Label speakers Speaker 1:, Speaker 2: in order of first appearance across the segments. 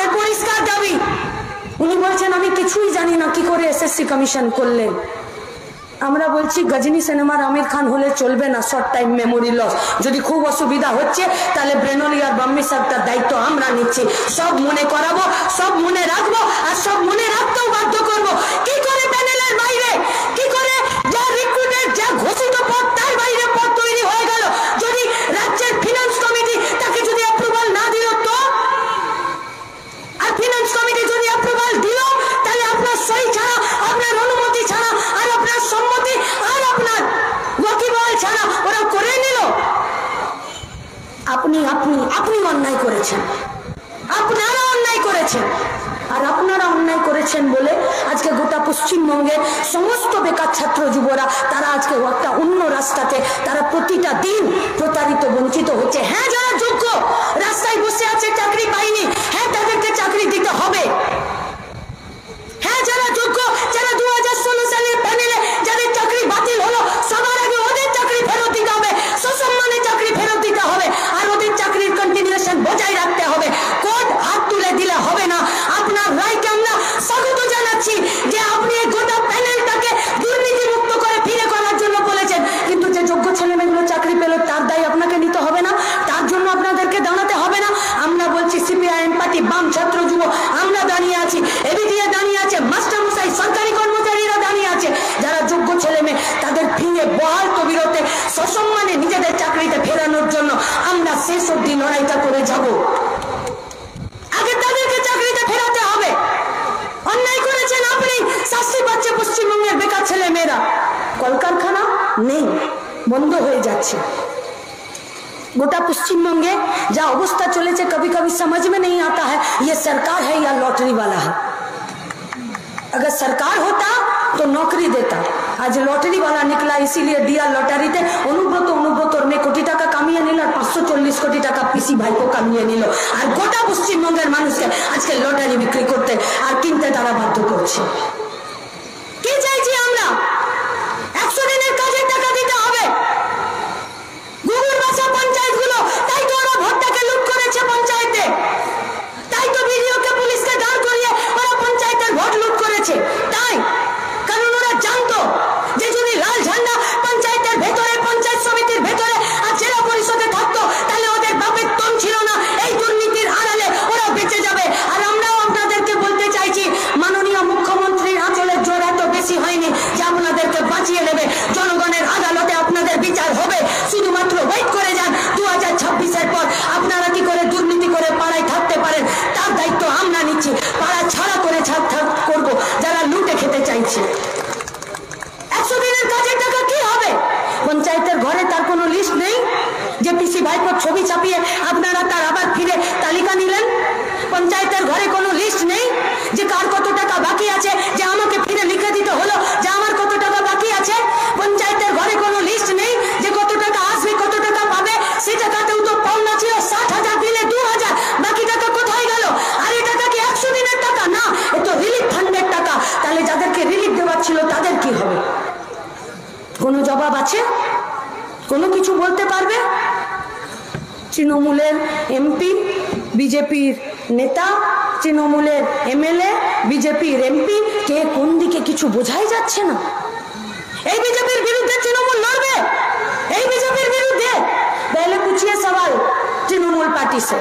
Speaker 1: আমাদের পরিষ্কার দাবি। উনি বলছেন আমি কিছুই জানি না কি করে এসএসসি কমিশন করলেন। আমরা বলছি গজনী সিনেমার আমির খান হলে চলবে না, শর্ট টাইম মেমোরি লস। যদি খুব অসুবিধা হচ্ছে তাহলে ব্রেনলি আর বাম্মি সাহেবটার দায়িত্ব আমরা নিচ্ছি। সব মনে করাবো, সব মনে রাখবো, আর সব মনে রাখতেও বাধ্য করবো। কি করে প্যানেলের বাইরে, কি করে যা রিক্রুটেড, যা ঘোষিত পদ তার বাইরে পদ তৈরি হয়ে গেল? যদি রাজ্যের ফিনান্স কমিটি তাকে যদি অ্যাপ্রুভাল না দিল তো, আর ফিনান্স কমিটি যদি অ্যাপ্রুভাল দিল তাহলে আপনার সই ছাড়া, আপনার অনুমতি ছাড়া, আর আপনার সম্মতি আর আপনার ওয়াকিবহাল ছাড়া ওরা করে নিল। আপনি আপনি আপনি অন্যায় করেছেন, আপনারা অন্যায় করেছেন। আর আপনারা অন্যায় করেছেন বলে আজকে গোটা পশ্চিমবঙ্গের সমস্ত বেকার ছাত্র যুবরা তারা আজকে একটা অন্য রাস্তাতে তারা প্রতিটা দিন প্রতারিত, বঞ্চিত হচ্ছে। হ্যাঁ, যারা যোগ্য রাস্তায় বসে আছে, চাকরি পায়নি, হ্যাঁ তাদেরকে চাকরি দিতে হবে। হ্যাঁ, যারা যোগ্য, যারা 2016 সালের প্যানেলে যাদের চাকরি বাতিল হলো, সবার আগে ওদের চাকরি ফেরত দিতে হবে, সসম্মানে চাকরি ফেরত দিতে হবে, আর ওদের চাকরির কন্টিনিউশন বজায় রাখতে হবে। কোর্ট হাত তুলে দিলে হবে না। আপনার রায়কে আমরা স্বাগত জানাচ্ছি যে আপনি এই গোটা প্যানেলটাকে দুর্নীতি মুক্ত করে ফিরে করার জন্য বলেছেন, কিন্তু যে যোগ্য ছেলেমেয়েগুলো চাকরি পেল তার দায় আপনাকে নিতে হবে না, তার জন্য আপনাদেরকে দাঁড়াতে হবে না। আমরা বলছি সিপিআইএম পার্টি, বাম ছাত্র যুব, আমরা দাঁড়িয়ে আছি, এবিটিএ দাঁড়িয়ে আছে, মাস্টারমশাই, সরকারি কর্মচারীরা দাঁড়িয়ে আছে। যারা যোগ্য ছেলেমেয়ে তাদের ফিরে বহাল তবিরতে সসম্মানে নিজেদের চাকরিতে ফেরানোর জন্য আমরা শেষ অবধি লড়াইটা করে যাব। আগে তাদেরকে চাকরিতে ফেরাতে হবে। অন্যায় করেছেন আপনি, শাস্তি পাচ্ছে পশ্চিমবঙ্গের বেকার ছেলে মেয়েরা। কলকারখানা নেই, বন্ধ হয়ে যাচ্ছে। गोटा पश्चिमबंगे जा अवस्था चले कभी कभी समझ में नहीं आता है ये सरकार है या लॉटरी वाला है। अगर सरकार होता तो नौकरी देता, आज लॉटरी वाला निकला, इसीलिए दिया लॉटरी তে অনুব্রত অনুব্রতর মেয়ে কোটি টাকা কামিয়ে নিল, আর 540 কোটি টাকা পিসি ভাইপো কামিয়ে নিল, আর গোটা পশ্চিমবঙ্গের মানুষকে আজকে লটারি বিক্রি করতে আর কিনতে তারা বাধ্য করছে। কি চাইছি আমরা? 100 দিনের কাজের টাকা দিতে হবে। গুগল ভাষা পঞ্চায়েত গুলো, তাই তো ওরা ভোটটাকে লুট করেছে পঞ্চায়েতে, তাই তো ভিডিওকে পুলিশকে দাঁড় করিয়ে ওরা পঞ্চায়েতের ভোট লুট করেছে। তাই কারণ ওরা জানতো যে যদি লাল ঝান্ডা পঞ্চায়েতের ভেতরে, পঞ্চায়েত সমিতির ভেতরে আর জেলা পরিষদে থাকতো তাহলে ওদের বাপের তন ছিল না, এই দুর্নীতির আড়ালে ওরা বেঁচে যাবে। আর আমরাও আপনাদেরকে বলতে চাইছি, মাননীয় মুখ্যমন্ত্রীর আঁচলের জোর এত বেশি হয়নি যে আপনাদেরকে বাঁচিয়ে নেবে। জনগণের আদালতে আপনাদের বিচার হবে, শুধুমাত্র ওয়েট করে যান। 2026-এর পর আপনারা কি করে দুর্নীতি করে পাড়ায় থাকতে পারেন তার দায়িত্ব আমরা নিচ্ছি। পাড়া ছাড়া করে করব যারা লুটে খেতে চাইছে। 100 দিনের কাজের টাকা কি হবে? পঞ্চায়েতের ঘরে তার কোনো লিস্ট নেই যে পিসি ভাইপোর ছবি ছাপিয়ে আপনারা তার আবার ফিরে তালিকা নিলেন। পঞ্চায়েতের ঘরে কোনো লিস্ট নেই যে কার কত টাকা বাকি আছে, যে আমাকে ফিরে লিখে দিতে হলো যে আমার কত টাকা বাকি আছে। পঞ্চায়েতের ঘরে কোনো লিস্ট নেই যে কত টাকা আসবে, কত টাকা পাবে। সে টাকাতেও তো পাওনা ছিল 60,000, দিলে 2,000, বাকি টাকা কোথায় গেল? আর এই টাকা কি 100 দিনের টাকা? না, এ তো রিলিফ ফান্ডের টাকা। তাহলে যাদেরকে রিলিফ দেওয়ার ছিল তাদের কি হবে? কোনো জবাব আছে? কোনো কিছু বলতে পারবে? তৃণমূলের এমপি, বিজেপির নেতা, তৃণমূলের এমএলএ, বিজেপির এমপি, কে কোন দিকে কিছু বোঝাই যাচ্ছে না। এই বিজেপির বিরুদ্ধে তৃণমূল লড়বে, এই বিজেপির বিরুদ্ধে। पहले पूछिए सवाल तृणमूल पार्टी से,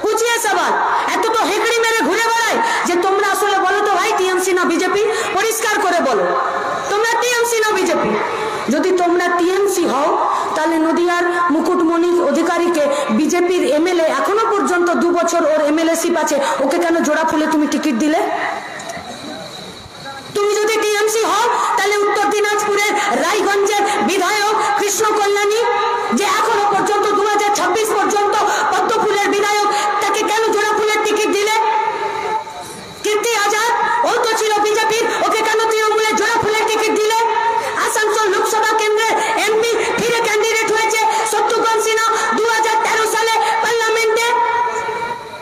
Speaker 1: पूछिए सवाल। এত তো হেকড়ি মেরে ঘুরে বেড়ায় যে তোমরা আসলে বলো তো ভাই টিএমসি না বিজেপি? পরিষ্কার করে বলো, তোমরা টিএমসি না বিজেপি? যদি তোমরা টিএমসি হও তাহলে নদিয়ার মুকুটমণি অধিকারীকে বিজেপির এমএলএ, এখনো পর্যন্ত 2 বছর ওর এমএলএশিপ আছে, ওকে কেন জোড়া ফুলে তুমি টিকিট দিলে? তুমি যদি টিএমসি হও তাহলে উত্তর দিনাজপুরের রায়গঞ্জের বিধায়ক কৃষ্ণ কল্যাণী, যে এখনো পর্যন্ত 2026 পর্যন্ত পদ্মফুলের বিধায়ক, তাকে কেন জোড়া ফুলের টিকিট দিলে? কীর্তি আজাদ, ও তো ছিল বিজেপির, ওকে কেন তৃণমূলের জোড়া ফুলের টিকিট দিলে? আসানসোল লোকসভা কেন্দ্রের এমপি ফিরে ক্যান্ডিডেট হয়েছে শত্রুঘ্ন সিনহা 2013 সালে পার্লামেন্টে,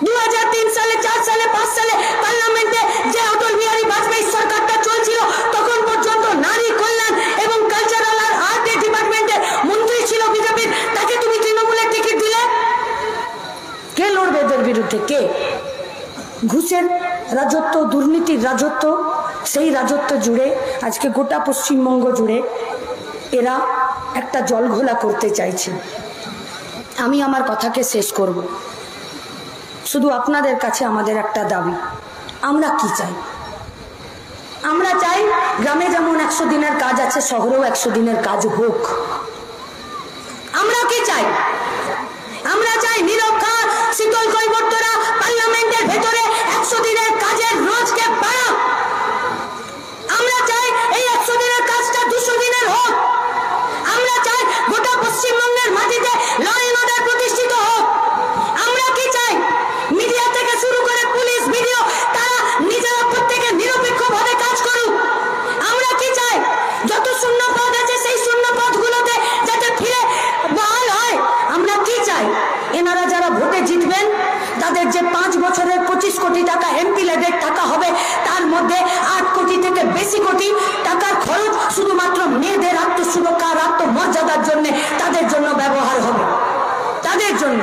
Speaker 1: 2003 সালে, 4 সালে, 5 সালে পার্লামেন্টে যে অটল বিহারী বাজপেয়ী সরকারটা চলছিল তখন পর্যন্ত নারী কল্যাণ এবং কালচারাল আর আর্ট ডিপার্টমেন্টের মন্ত্রী ছিল বিজেপির, তাকে তুমি তৃণমূলের টিকিট দিলে। ঘুষের রাজত্ব, দুর্নীতির রাজত্ব, সেই রাজত্ব জুড়ে আজকে গোটা পশ্চিমবঙ্গ জুড়ে এরা একটা জলঘোলা করতে চাইছে। আমি আমার কথাকে শেষ করব। শুধু আপনাদের কাছে আমাদের একটা দাবি, আমরা কি চাই? আমরা চাই গ্রামে যেমন 100 দিনের কাজ আছে, শহরেও 100 দিনের কাজ হোক। আমরা কি চাই? আমরা চাই নীরব খা, শীতল কৈবর্তরা পার্লামেন্টের ভেতরে 100 দিনের কাজের রোজকে বাড়াক। আমরা চাই এই 100 দিনের কাজটা 200 দিনের হোক। আমরা চাই গোটা পশ্চিমবঙ্গের মাটিতে ল এন্ড অর্ডার প্রতিষ্ঠিত হোক। আমরা কি চাই? মিডিয়া থেকে শুরু করে পুলিশ, ভিডিও, তারা নিজেরা প্রত্যেকে নিরপেক্ষভাবে কাজ করুক। আমরা কি চাই? যত শূন্য পদ আছে সেই শূন্য পদগুলোতে যাতে ফিরে বহাল হয়। আমরা কি চাই? এনারা যারা ভোটে জিতবেন তাদের যে 5 বছরের 25 কোটি টাকা এমপি লেভেল টাকা হবে, তার মধ্যে 8 কোটি থেকে বেশি কোটি টাকার খরচ শুধুমাত্র মেয়েদের আত্মসুরক্ষা আর আত্মমর্যাদার জন্য, তাদের জন্য ব্যবহার হবে। তাদের জন্য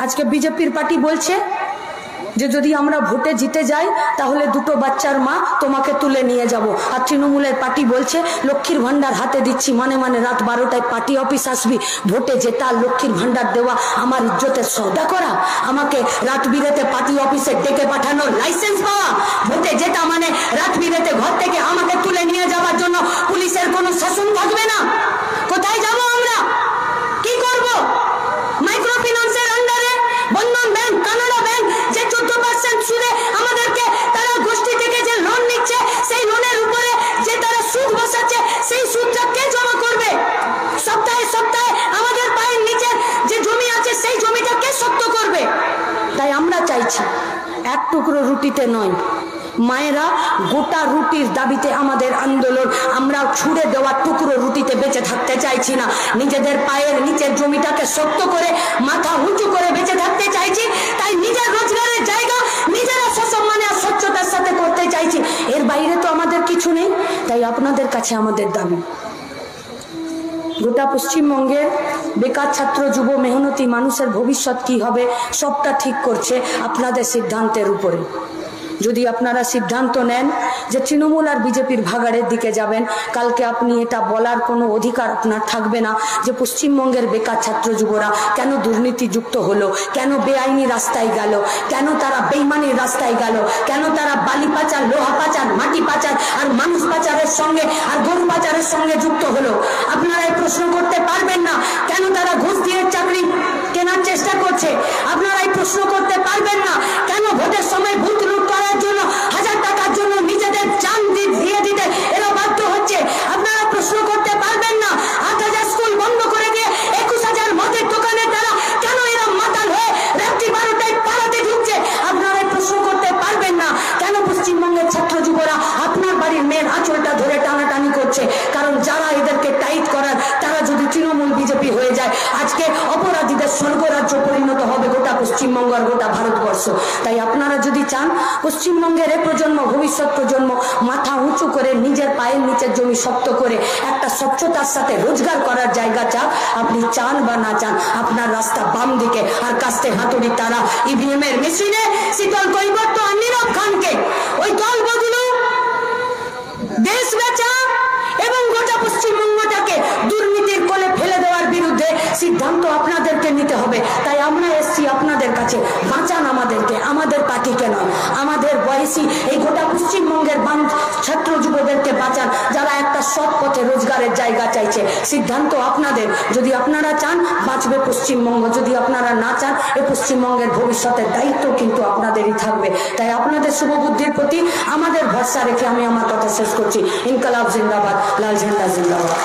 Speaker 1: আজকে বিজেপির পার্টি বলছে যে যদি আমরা ভোটে জিতে যাই তাহলে 2টো বাচ্চার মা তোমাকে তুলে নিয়ে যাব। আর তৃণমূলের পার্টি বলছে লক্ষ্মীর ভান্ডার হাতে দিচ্ছি, মানে রাত 12টায় পার্টি অফিস আসবি, ভোটে জেতা, লক্ষ্মীর ভান্ডার দেওয়া আমার ইজ্জতের সওদা করা, আমাকে রাত বিরেতে পার্টি অফিসে ডেকে পাঠানোর লাইসেন্স পাওয়া, ভোটে জেতা মানে রাত বিরেতে ঘর থেকে আমাকে তুলে নিয়ে যাওয়ার জন্য পুলিশের কোনো শাসন থাকবে না। কোথায় যাব আমরা? কি করব? মাইক্রো ফিন্যান্সের আন্ডারে বন্ধন ব্যাংক, কানাডা ব্যাংক যে 14% সুদে আমাদেরকে তারা গোষ্ঠী থেকে যে লোন নিচ্ছে, সেই লোনের উপরে যে তারা সুদ বসাচ্ছে, সেই সুদটা কে জমা করবে? সপ্তাহে সপ্তাহে আমাদের পায়ের নিচে যে জমি আছে সেই জমিটা কে শক্ত করবে? তাই আমরা চাইছি এক টুকরো রুটিতে নয়, মায়েরা গোটা রুটির দাবিতে আমাদের আন্দোলন। আমরা ছুড়ে দেওয়া টুকরো রুটিতে বেঁচে থাকতে চাইছি না। নিজেদের পায়ের নিচের জমিটাকে শক্ত করে মাথা উঁচু করে বেঁচে থাকতে চাইছি। তাই নিজের রোজগারের জায়গা নিজেরা সসম্মানে আর স্বচ্ছতার সাথে করতে চাইছি। এর বাইরে তো আমাদের কিছু নেই। তাই আপনাদের কাছে আমাদের দাবি, গোটা পশ্চিমবঙ্গের বেকার ছাত্র, যুব, মেহনতি মানুষের ভবিষ্যৎ কি হবে সবটা ঠিক করছে আপনাদের সিদ্ধান্তের উপরে। যদি আপনারা সিদ্ধান্ত নেন যে তৃণমূল আর বিজেপির ভাগাড়ের দিকে যাবেন, কালকে আপনি এটা বলার কোনো অধিকার আপনার থাকবে না যে পশ্চিমবঙ্গের বেকার ছাত্র যুবরা কেন দুর্নীতিযুক্ত হলো, কেন বেআইনি রাস্তায় গেল, কেন তারা বেইমানির রাস্তায় গেল, কেন তারা বালি পাচার, লোহা পাচার, মাটি পাচার আর মানুষ পাচারের সঙ্গে আর গরু পাচারের সঙ্গে যুক্ত হলো। আপনারা এই প্রশ্ন করতে পারবেন না কেন তারা ঘুষ দিয়ে চাকরি কেনার চেষ্টা করছে। আপনারা এই প্রশ্ন করতে পারবেন না কেন ভোটের সময় ভোট লুট করার জন্য 1000 টাকার জন্য নিজেদের জান দিয়ে দিতে এরা বাধ্য হচ্ছে। আপনারা প্রশ্ন করতে পারবেন না 8000 স্কুল বন্ধ করে দিয়ে 21000 মদের দোকানে তারা কেন এরা মাতাল হয়ে রাত্রি 12টায় পাড়াতে ঢুকছে। আপনারা প্রশ্ন করতে পারবেন না কেন পশ্চিমবঙ্গের ছাত্র যুবরা আপনার বাড়ির মেয়ের আঁচলটা ধরে টানাটানি করছে। কারণ যারা এদেরকে টাইট করার, তারা যদি তৃণমূল বিজেপি হয়ে যায়, আজকে অপরাধীদের স্বর্গরাজ্য পরিণত হবে গোটা পশ্চিমবঙ্গ আর গোটা ভারতবর্ষ। তাই আপনারা যদি চান পশ্চিমবঙ্গের এ প্রজন্ম, ভবিষ্যৎ প্রজন্ম মাথা উঁচু করে নিজের পায়ের নিচের জমি শক্ত করে একটা স্বচ্ছতার সাথে রোজগার করার জায়গা চান, আপনি চান বা না চান, আপনার রাস্তা বাম দিকে। আর কাস্তে হাতুড়ি তারা ইভিএম এর মেশিনে শীতল কৈবর্ত আর নীরব খানকে ওই দল বদলু, দেশ বেচা এবং গোটা পশ্চিমবঙ্গটাকে দুর্নীতির কোলে ফেলে দেওয়ার বিরুদ্ধে সিদ্ধান্ত আপনাদেরকে নিতে হবে। তাই আমরা এসছি আপনাদের কাছে, বাঁচান আমাদেরকে, আমাদের পার্টিকে নয়, আমাদের বয়সী এই গোটা পশ্চিমবঙ্গের ছাত্র যুবদেরকে বাঁচান যারা একটা সৎ পথে রোজগারের জায়গা চাইছে। সিদ্ধান্ত আপনাদের। যদি আপনারা চান বাঁচবে পশ্চিমবঙ্গ, যদি আপনারা না চান এই পশ্চিমবঙ্গের ভবিষ্যতের দায়িত্ব কিন্তু আপনাদেরই থাকবে। তাই আপনাদের শুভবুদ্ধির প্রতি আমাদের ভরসা রেখে আমি আমার কথা শেষ করছি। ইনকলাব জিন্দাবাদ, লাল ঝান্ডা জিন্দাবাদ।